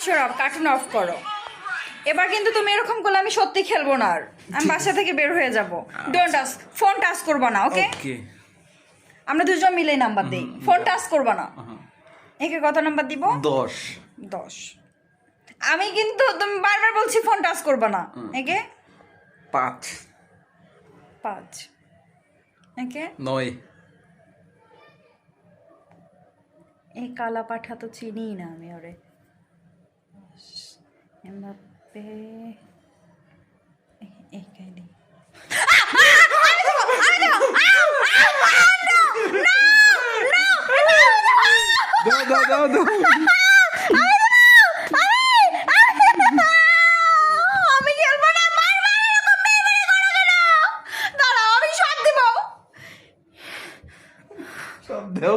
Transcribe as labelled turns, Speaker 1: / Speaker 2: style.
Speaker 1: সরব, cartoon of করো। এবার কিন্তু তুমি এরকম করলে আমি সত্যি খেলবো না আর, আমি বাসা থেকে বের হয়ে যাব। ডোন্ট টাচ, ফোন টাচ করবা না, ওকে?
Speaker 2: ওকে।
Speaker 1: আমরা দুজন মিলেই নাম্বার দেই, ফোন টাচ করবা না। একে কত নাম্বার দিব?
Speaker 2: 10।
Speaker 1: 10। আমি কিন্তু তুমি বারবার বলছি ফোন টাচ করবা না। একে
Speaker 2: 5।
Speaker 1: 5। একে
Speaker 2: 9।
Speaker 1: এই কালা পাঠা তো চিনি না আমি ওরে। এমবাপ্পে একে দি।
Speaker 2: দাও।
Speaker 1: আমি খেলবো না, বারবার এরকম মেরে করো কেন? দাঁড়াও, আমি সব দিব।
Speaker 2: সব দাও।